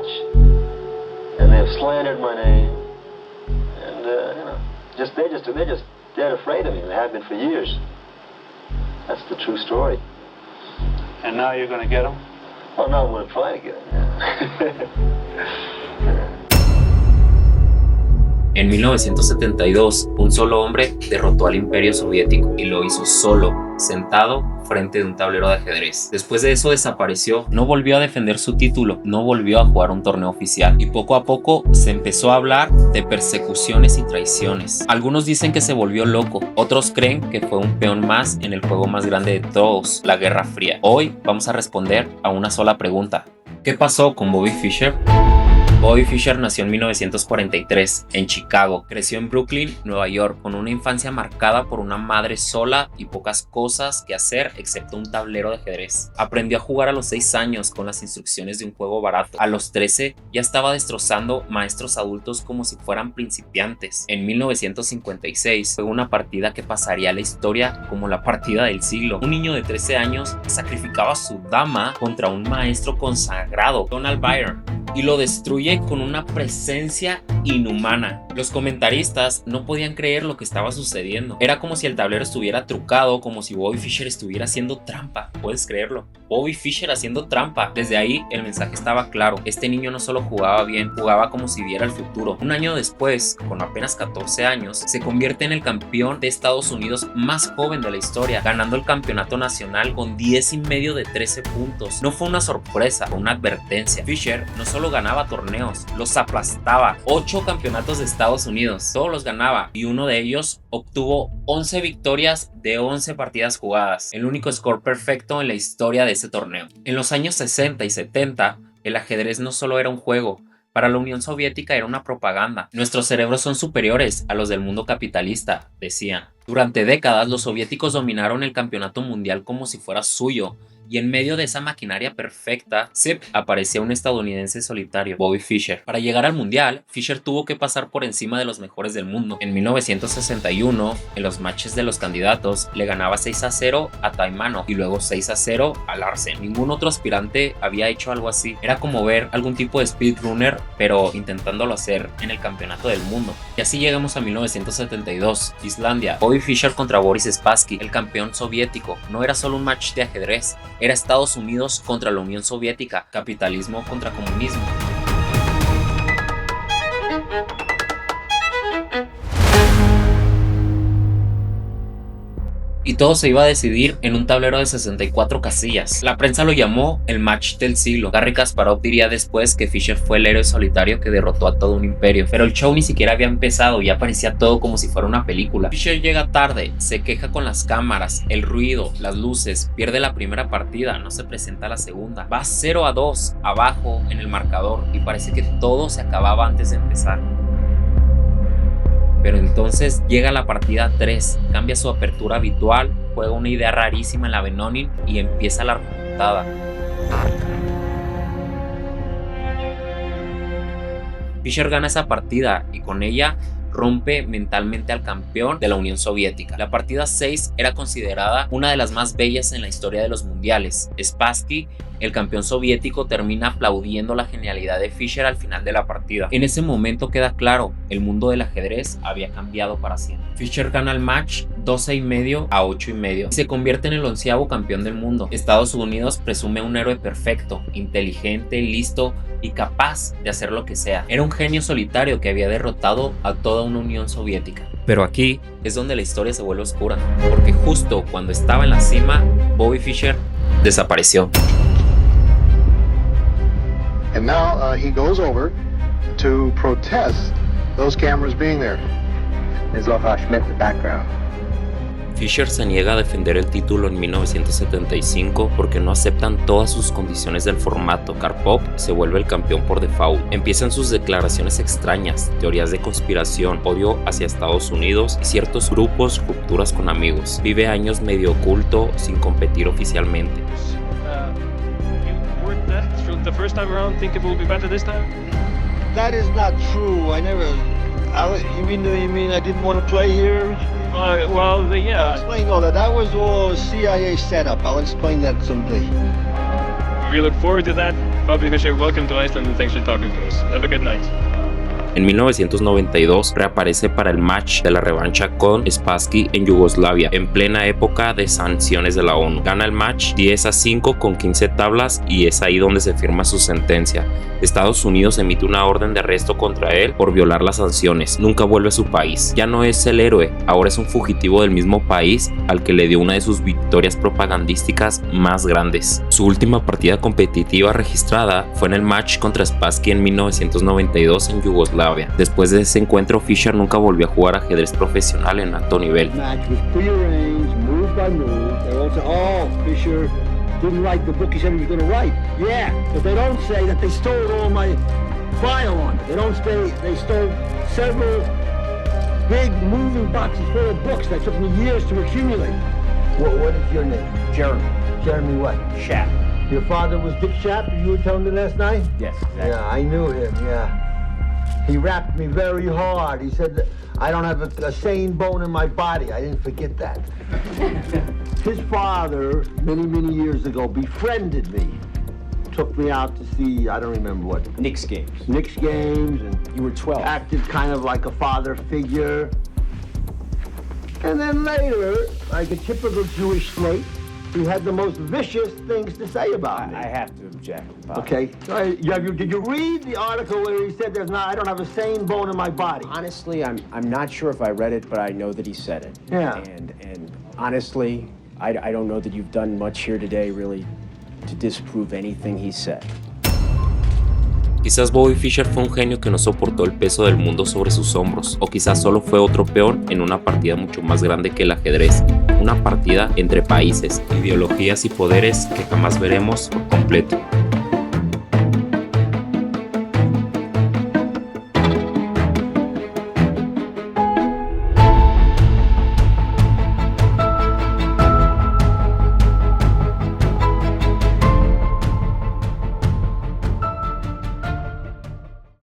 match, and they have slandered my name, and they're just dead afraid of me. They have been for years. That's the true story. And now you're going to get them? Well, now I'm going to try to get them. En 1972, un solo hombre derrotó al Imperio Soviético y lo hizo solo, sentado frente de un tablero de ajedrez. Después de eso desapareció, no volvió a defender su título, no volvió a jugar un torneo oficial y poco a poco se empezó a hablar de persecuciones y traiciones. Algunos dicen que se volvió loco, otros creen que fue un peón más en el juego más grande de todos, la Guerra Fría. Hoy vamos a responder a una sola pregunta: ¿qué pasó con Bobby Fischer? Bobby Fischer nació en 1943 en Chicago. Creció en Brooklyn, Nueva York, con una infancia marcada por una madre sola y pocas cosas que hacer excepto un tablero de ajedrez. Aprendió a jugar a los 6 años con las instrucciones de un juego barato. A los 13 ya estaba destrozando maestros adultos como si fueran principiantes. En 1956 fue una partida que pasaría a la historia como la partida del siglo. Un niño de 13 años sacrificaba a su dama contra un maestro consagrado, Donald Byrne, y lo destruye con una presencia inhumana. Los comentaristas no podían creer lo que estaba sucediendo. Era como si el tablero estuviera trucado, como si Bobby Fischer estuviera haciendo trampa. ¿Puedes creerlo? Bobby Fischer haciendo trampa. Desde ahí el mensaje estaba claro. Este niño no solo jugaba bien, jugaba como si viera el futuro. Un año después, con apenas 14 años, se convierte en el campeón de Estados Unidos más joven de la historia, ganando el campeonato nacional con 10,5 de 13 puntos. No fue una sorpresa, fue una advertencia. Fischer no solo ganaba torneos, los aplastaba. 8 campeonatos de Estados Unidos, todos los ganaba, y uno de ellos obtuvo 11 victorias de 11 partidas jugadas, el único score perfecto en la historia de ese torneo. En los años 60 y 70, el ajedrez no solo era un juego. Para la Unión Soviética era una propaganda. Nuestros cerebros son superiores a los del mundo capitalista, decían. Durante décadas los soviéticos dominaron el campeonato mundial como si fuera suyo. Y en medio de esa maquinaria perfecta, aparecía un estadounidense solitario, Bobby Fischer. Para llegar al mundial, Fischer tuvo que pasar por encima de los mejores del mundo. En 1961, en los matches de los candidatos, le ganaba 6-0 a Taimanov y luego 6-0 a Larsen. Ningún otro aspirante había hecho algo así. Era como ver algún tipo de speedrunner, pero intentándolo hacer en el campeonato del mundo. Y así llegamos a 1972, Islandia. Bobby Fischer contra Boris Spassky, el campeón soviético. No era solo un match de ajedrez. Era Estados Unidos contra la Unión Soviética, capitalismo contra comunismo. Y todo se iba a decidir en un tablero de 64 casillas. La prensa lo llamó el match del siglo. Garry Kasparov diría después que Fischer fue el héroe solitario que derrotó a todo un imperio. Pero el show ni siquiera había empezado y ya parecía todo como si fuera una película. Fischer llega tarde, se queja con las cámaras, el ruido, las luces, pierde la primera partida, no se presenta la segunda. Va 0-2 abajo en el marcador y parece que todo se acababa antes de empezar. Pero entonces llega la partida 3, cambia su apertura habitual, juega una idea rarísima en la Venonin y empieza la remontada. Fischer gana esa partida y con ella rompe mentalmente al campeón de la Unión Soviética. La partida 6 era considerada una de las más bellas en la historia de los mundiales. Spassky, el campeón soviético, termina aplaudiendo la genialidad de Fischer al final de la partida. En ese momento queda claro, el mundo del ajedrez había cambiado para siempre. Fischer gana el match 12,5 a 8,5 y se convierte en el 11º campeón del mundo. Estados Unidos presume un héroe perfecto, inteligente, listo y capaz de hacer lo que sea. Era un genio solitario que había derrotado a toda una Unión Soviética. Pero aquí es donde la historia se vuelve oscura, porque justo cuando estaba en la cima, Bobby Fischer desapareció. And now he goes over to protest those cameras being there. There's Lothar Schmidt in the background. Fischer se niega a defender el título en 1975 porque no aceptan todas sus condiciones del formato. Karpov se vuelve el campeón por default. Empiezan sus declaraciones extrañas, teorías de conspiración, odio hacia Estados Unidos y ciertos grupos, rupturas con amigos. Vive años medio oculto sin competir oficialmente. The first time around, think it will be better this time? That is not true. You mean I didn't want to play here? Yeah. Explain all that. That was all CIA setup. I'll explain that someday. We look forward to that. Bobby Fischer, welcome to Iceland and thanks for talking to us. Have a good night. En 1992 reaparece para el match de la revancha con Spassky en Yugoslavia, en plena época de sanciones de la ONU. Gana el match 10-5 con 15 tablas y es ahí donde se firma su sentencia. Estados Unidos emite una orden de arresto contra él por violar las sanciones. Nunca vuelve a su país. Ya no es el héroe, ahora es un fugitivo del mismo país al que le dio una de sus victorias propagandísticas más grandes. Su última partida competitiva registrada fue en el match contra Spassky en 1992 en Yugoslavia. Después de ese encuentro, Fischer nunca volvió a jugar ajedrez profesional en alto nivel. Match was prearranged, move by move. They all say, "Oh, Fischer didn't write the book he said he was going to write." Yeah, but they don't say that they stole all my file on it. They don't say they stole several big moving boxes full of books that took me years to accumulate. What is your name? Jeremy. Jeremy what? Schaap. Your father was Dick Schaap, you were telling me last night? Yes, exactly. Yeah, I knew him, yeah. He rapped me very hard. He said that I don't have a sane bone in my body. I didn't forget that. His father, many years ago, befriended me. Took me out to see, I don't remember what. Knicks games. Knicks games, and You were 12. acted kind of like a father figure. And then later, like a typical Jewish snake, he had the most vicious things to say about me. I have to object, Bob. Okay. Did you read the article where he said I don't have a sane bone in my body? Honestly, I'm not sure if I read it, but I know that he said it. Yeah. And honestly, I don't know that you've done much here today really to disprove anything he said. Quizás Bobby Fischer fue un genio que no soportó el peso del mundo sobre sus hombros, o quizás solo fue otro peón en una partida mucho más grande que el ajedrez, una partida entre países, ideologías y poderes que jamás veremos por completo.